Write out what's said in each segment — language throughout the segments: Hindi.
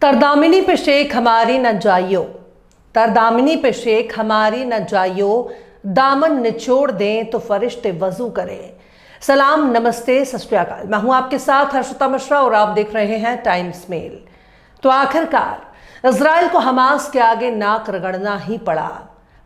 तरदामिनी पे शेख हमारी न जाइयो, तरदामिनी पे शेख हमारी न जाइयो, दामन निचोड़ दें तो फरिश्ते वजू करें। सलाम, नमस्ते, सत श्री अकाल। मैं हूं आपके साथ हर्षिता मिश्रा और आप देख रहे हैं टाइम्स मेल। तो आखिरकार इजराइल को हमास के आगे नाक रगड़ना ही पड़ा।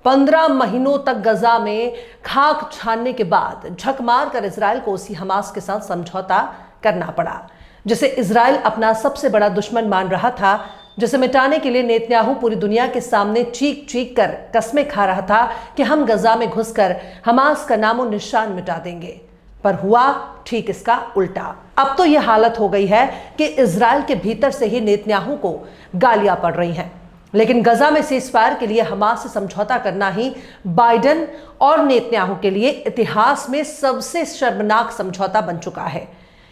15 महीनों तक गजा में खाक छानने के बाद झक मार कर इजराइल को उसी हमास के साथ समझौता करना पड़ा, जिसे इजराइल अपना सबसे बड़ा दुश्मन मान रहा था, जिसे मिटाने के लिए नेतन्याहू पूरी दुनिया के सामने चीख चीख कर कस्में खा रहा था कि हम गजा में घुसकर हमास का नामो निशान मिटा देंगे। पर हुआ ठीक इसका उल्टा। अब तो यह हालत हो गई है कि इजराइल के भीतर से ही नेतन्याहू को गालियां पड़ रही हैं। लेकिन गजा में सीजफायर के लिए हमास से समझौता करना ही बाइडेन और नेतन्याहू के लिए इतिहास में सबसे शर्मनाक समझौता बन चुका है।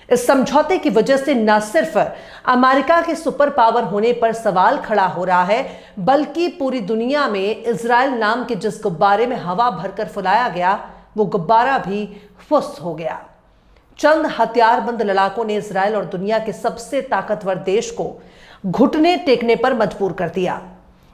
इस समझौते की वजह से न सिर्फ अमेरिका के सुपर पावर होने पर सवाल खड़ा हो रहा है, बल्कि पूरी दुनिया में इजराइल नाम के जिस गुब्बारे में हवा भरकर फुलाया गया, वो गुब्बारा भी फुस हो गया। चंद हथियारबंद लड़ाकों ने इजराइल और दुनिया के सबसे ताकतवर देश को घुटने टेकने पर मजबूर कर दिया।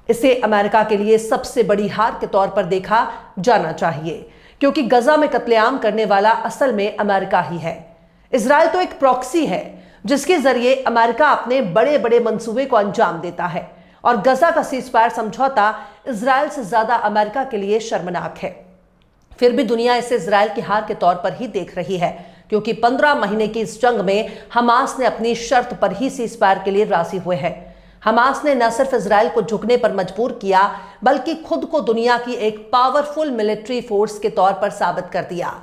इसे अमेरिका के लिए सबसे बड़ी हार के तौर पर देखा जाना चाहिए, क्योंकि गजा में कत्लेआम करने वाला असल में अमेरिका ही है। इजराइल तो एक प्रॉक्सी है, जिसके जरिए अमेरिका अपने बड़े बड़े मंसूबे को अंजाम देता है, और गजा का सीजफायर समझौता इजराइल से ज्यादा अमेरिका के लिए शर्मनाक है। फिर भी दुनिया इसे इजराइल की हार के तौर पर ही देख रही है, क्योंकि 15 महीने की इस जंग में हमास ने अपनी शर्त पर ही सीजफायर के लिए राजी हुए हैं। हमास ने न सिर्फ इजराइल को झुकने पर मजबूर किया, बल्कि खुद को दुनिया की एक पावरफुल मिलिट्री फोर्स के तौर पर साबित कर दिया,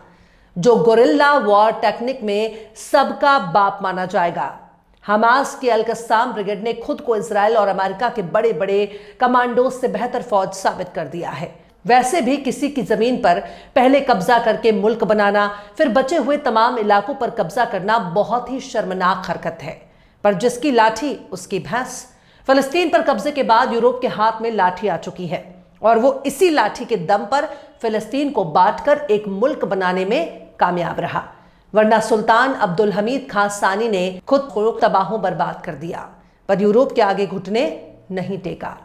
जो गोरिल्ला वॉर टेक्निक में सबका बाप माना जाएगा। हमास की अल-कस्साम ब्रिगेड ने खुद को इजराइल और अमेरिका के बड़े बड़े कमांडोज से बेहतर फौज साबित कर दिया है। वैसे भी किसी की जमीन पर पहले कब्जा करके मुल्क बनाना, फिर बचे हुए तमाम इलाकों पर कब्जा करना बहुत ही शर्मनाक हरकत है। पर जिसकी लाठी उसकी भैंस। फलस्तीन पर कब्जे के बाद यूरोप के हाथ में लाठी आ चुकी है, और वो इसी लाठी के दम पर फिलिस्तीन को बांटकर एक मुल्क बनाने में कामयाब रहा। वरना सुल्तान अब्दुल हमीद खान सानी ने खुद को तबाहों बर्बाद कर दिया, पर यूरोप के आगे घुटने नहीं टेका।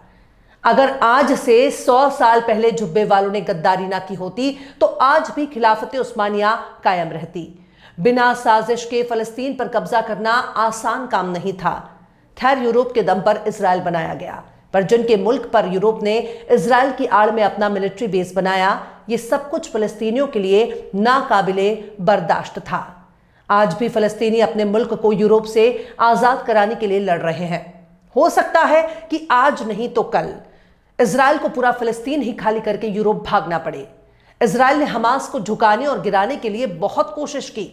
अगर आज से 100 साल पहले जुब्बे वालों ने गद्दारी ना की होती, तो आज भी खिलाफत उस्मानिया कायम रहती। बिना साजिश के फलस्तीन पर कब्जा करना आसान काम नहीं था। खैर, यूरोप के दम पर इजराइल बनाया गया, पर जिनके मुल्क पर यूरोप ने इजराइल की आड़ में अपना मिलिट्री बेस बनाया, ये सब कुछ फलस्तीनियों के लिए नाकाबिले बर्दाश्त था। आज भी फलस्तीनी अपने मुल्क को यूरोप से आजाद कराने के लिए लड़ रहे हैं। हो सकता है कि आज नहीं तो कल इजराइल को पूरा फिलिस्तीन ही खाली करके यूरोप भागना पड़े। इजराइल ने हमास को झुकाने और गिराने के लिए बहुत कोशिश की।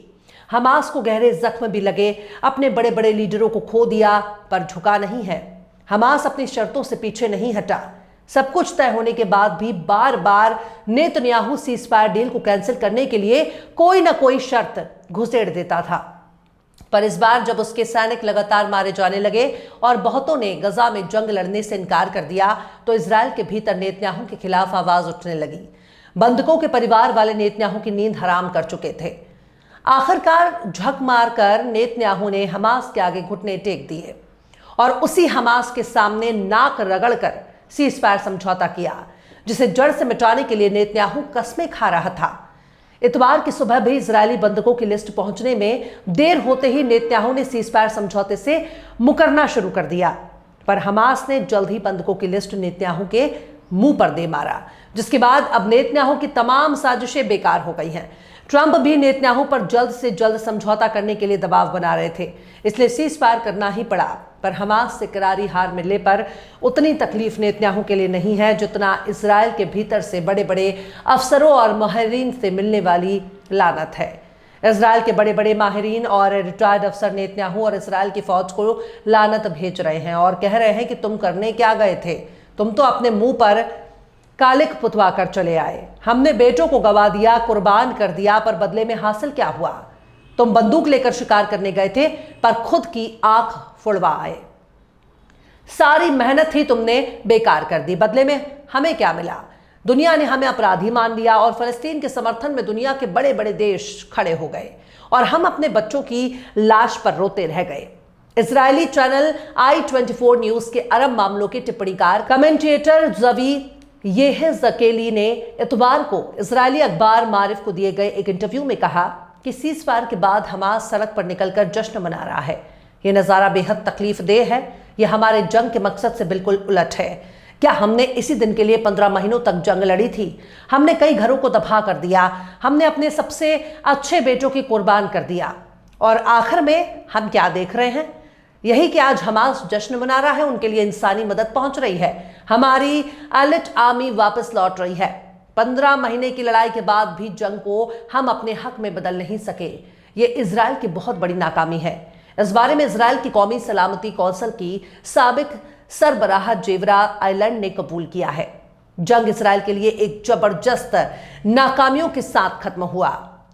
हमास को गहरे जख्म भी लगे, अपने बड़े बड़े लीडरों को खो दिया, पर झुका नहीं है। हमास अपनी शर्तों से पीछे नहीं हटा। सब कुछ तय होने के बाद भी बार बार नेतन्याहू सीजफायर डील को कैंसिल करने के लिए कोई ना कोई शर्त घुसेड़ देता था। पर इस बार जब उसके सैनिक लगातार मारे जाने लगे और बहुतों ने गजा में जंग लड़ने से इनकार कर दिया, तो इजराइल के भीतर नेतन्याहू के खिलाफ आवाज उठने लगी। बंधकों के परिवार वाले नेतन्याहू की नींद हराम कर चुके थे। आखिरकार झक मारकर नेतन्याहू ने हमास के आगे घुटने टेक दिए और उसी हमास के सामने नाक रगड़कर सीजफायर समझौता किया, जिसे जड़ से मिटाने के लिए नेतन्याहू कस्में खा रहा था। इतवार की सुबह भी इजरायली बंधकों की लिस्ट पहुंचने में देर होते ही नेतन्याहू ने सीजफायर समझौते से मुकरना शुरू कर दिया, पर हमास ने जल्द ही बंधकों की लिस्ट नेतन्याहू के मुंह पर दे मारा, जिसके बाद अब नेतन्याहू की तमाम साजिशें बेकार हो गई हैं। ट्रंप भी नेतन्याहू पर जल्द से जल्द समझौता करने के लिए दबाव बना रहे थे, इसलिए सीजफायर करना ही पड़ा। पर हमास से करारी हार मिलने पर उतनी तकलीफ नेतन्याहू के लिए नहीं है, जितना इजराइल के भीतर से बड़े बड़े अफसरों और माहिरीन से मिलने वाली लानत है। इजराइल के बड़े बड़े माहिरीन और रिटायर्ड अफसर नेतन्याहू और इजराइल की फौज को लानत भेज रहे हैं और कह रहे हैं कि तुम करने क्या गए थे, तुम तो अपने मुंह पर कालिक पुतवा कर चले आए। हमने बेटों को गवा दिया, कुर्बान कर दिया, पर बदले में हासिल क्या हुआ? तुम बंदूक लेकर शिकार करने गए थे, पर खुद की आंख फुड़वा आए। सारी मेहनत ही तुमने बेकार कर दी। बदले में हमें क्या मिला? दुनिया ने हमें अपराधी मान लिया और फलस्तीन के समर्थन में दुनिया के बड़े बड़े देश खड़े हो गए और हम अपने बच्चों की लाश पर रोते रह गए। इजरायली चैनल I24 न्यूज के अरब मामलों के टिप्पणीकार कमेंटेटर ज़वी येहेज़केली ने इतवार को इजरायली अखबार मारिफ को दिए गए एक इंटरव्यू में कहा कि सीज़फायर के बाद हमास सड़क पर निकलकर जश्न मना रहा है। यह नज़ारा बेहद तकलीफदेह है। यह हमारे जंग के मकसद से बिल्कुल उलट है। क्या हमने इसी दिन के लिए 15 महीनों तक जंग लड़ी थी? हमने कई घरों को तबाह कर दिया, हमने अपने सबसे अच्छे बेटों की कुर्बान कर दिया, और आखिर में हम क्या देख रहे हैं? यही कि आज हमास जश्न मना रहा है, उनके लिए इंसानी मदद पहुंच रही है, हमारी एलिट आर्मी वापस लौट रही है। 15 महीने की लड़ाई के बाद भी जंग को हम अपने हक में बदल नहीं सके। ये इजराइल की बहुत बड़ी नाकामी है। इस बारे में इजराइल की कौमी सलामती कौंसिल की साबिक सरबराह जेवरा आइलैंड ने कबूल किया है। जंग इजराइल के लिए एक जबरदस्त नाकामियों के साथ खत्म हुआ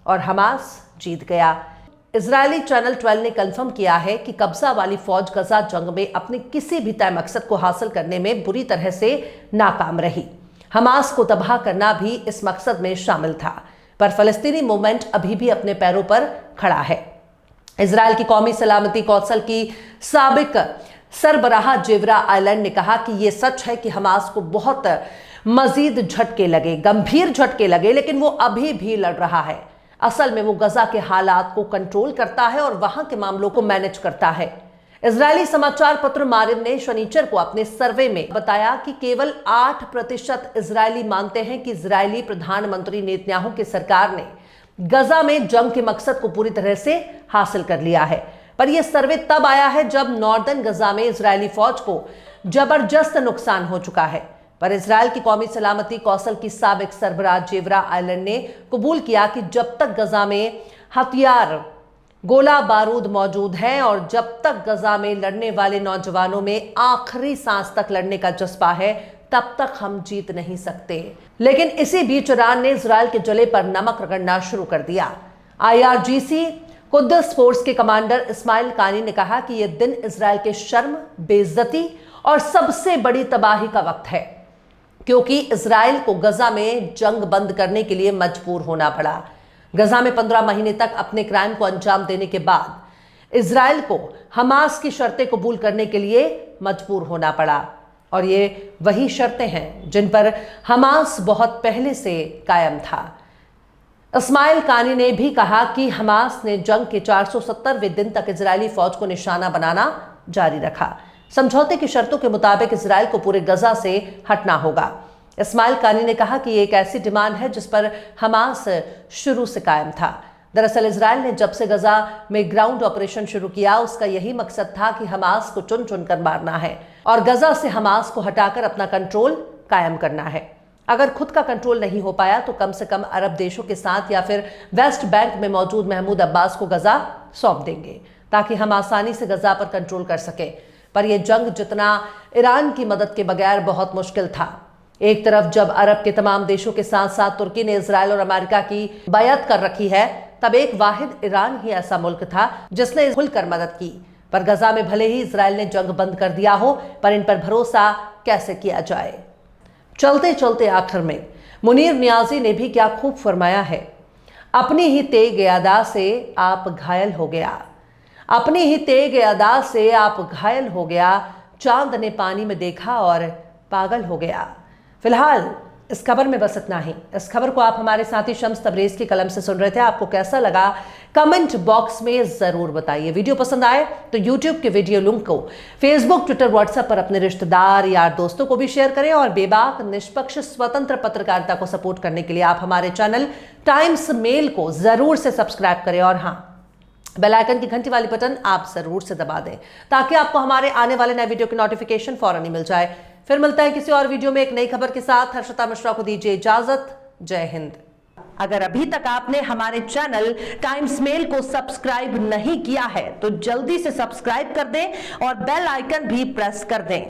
और हमास जीत गया। इजरायली चैनल 12 ने कंफर्म किया है कि कब्जा वाली फौज गजा जंग में अपने किसी भी तय मकसद को हासिल करने में बुरी तरह से नाकाम रही। हमास को तबाह करना भी इस मकसद में शामिल था, पर फलस्तीनी मूवमेंट अभी भी अपने पैरों पर खड़ा है। इजराइल की कौमी सलामती कौंसिल की साबिक सरबराह जेवरा आइलैंड ने कहा कि यह सच है कि हमास को बहुत मजीद झटके लगे, गंभीर झटके लगे, लेकिन वो अभी भी लड़ रहा है। असल में वो गजा के हालात को कंट्रोल करता है और वहां के मामलों को मैनेज करता है। इजरायली समाचार पत्र मारिव ने शनिचर को अपने सर्वे में बताया कि केवल 8% इजरायली मानते हैं कि इजरायली प्रधानमंत्री नेतन्याहू की सरकार ने गजा में जंग के मकसद को पूरी तरह से हासिल कर लिया है। पर यह सर्वे तब आया है जब नॉर्दर्न गजा में इजरायली फौज को जबरदस्त नुकसान हो चुका है। पर इजराइल की कौमी सलामती कौंसिल की साबिक सरबराह जेवरा आइलैंड ने कबूल किया कि जब तक गजा में हथियार, गोला बारूद मौजूद हैं और जब तक गजा में लड़ने वाले नौजवानों में आखिरी सांस तक लड़ने का जज्बा है, तब तक हम जीत नहीं सकते। लेकिन इसी बीच ईरान ने इजराइल के जले पर नमक रगड़ना शुरू कर दिया। IRGC कुद्दस फोर्स के कमांडर इस्माइल कानी ने कहा कि यह दिन इजराइल के शर्म, बेइज्जती और सबसे बड़ी तबाही का वक्त है, क्योंकि इजराइल को गजा में जंग बंद करने के लिए मजबूर होना पड़ा। गजा में 15 महीने तक अपने क्राइम को अंजाम देने के बाद इजराइल को हमास की शर्तें कबूल करने के लिए मजबूर होना पड़ा, और ये वही शर्तें हैं जिन पर हमास बहुत पहले से कायम था। इस्माइल कानी ने भी कहा कि हमास ने जंग के 470वें दिन तक इजरायली फौज को निशाना बनाना जारी रखा। समझौते की शर्तों के मुताबिक इजराइल को पूरे गजा से हटना होगा। इस्माइल कानी ने कहा कि ये एक ऐसी डिमांड है जिस पर हमास शुरू से कायम था। दरअसल इजराइल ने जब से गजा में ग्राउंड ऑपरेशन शुरू किया, उसका यही मकसद था कि हमास को चुन चुन कर मारना है और गजा से हमास को हटाकर अपना कंट्रोल कायम करना है। अगर खुद का कंट्रोल नहीं हो पाया तो कम से कम अरब देशों के साथ या फिर वेस्ट बैंक में मौजूद महमूद अब्बास को गजा सौंप देंगे, ताकि हम आसानी से गजा पर कंट्रोल कर सके। पर यह जंग जितना ईरान की मदद के बगैर बहुत मुश्किल था। एक तरफ जब अरब के तमाम देशों के साथ साथ तुर्की ने इजराइल और अमेरिका की बैयत कर रखी है, तब एक वाहिद ईरान ही ऐसा मुल्क था जिसने खुलकर मदद की। पर गजा में भले ही इजराइल ने जंग बंद कर दिया हो, पर इन पर भरोसा कैसे किया जाए। चलते चलते आखिर में मुनीर नियाजी ने भी क्या खूब फरमाया है, अपनी ही तेग अदा से आप घायल हो गया, अपनी ही तेग अदा से आप घायल हो गया, चांद ने पानी में देखा और पागल हो गया। फिलहाल इस खबर में बस इतना ही। इस खबर को आप हमारे साथी शम्स तबरेज की कलम से सुन रहे थे। आपको कैसा लगा कमेंट बॉक्स में जरूर बताइए। वीडियो पसंद आए तो यूट्यूब के वीडियो लिंक को फेसबुक, ट्विटर, व्हाट्सएप पर अपने रिश्तेदार, यार, दोस्तों को भी शेयर करें और बेबाक, निष्पक्ष, स्वतंत्र पत्रकारिता को सपोर्ट करने के लिए आप हमारे चैनल टाइम्स मेल को जरूर से सब्सक्राइब करें और हाँ, बेल आइकन की घंटी वाली बटन आप जरूर से दबा दें, ताकि आपको हमारे आने वाले नए वीडियो की नोटिफिकेशन फौरन ही मिल जाए। फिर मिलता है किसी और वीडियो में एक नई खबर के साथ। हर्षिता मिश्रा को दीजिए इजाजत। जय हिंद। अगर अभी तक आपने हमारे चैनल टाइम्स मेल को सब्सक्राइब नहीं किया है तो जल्दी से सब्सक्राइब कर दें और बेल आइकन भी प्रेस कर दें।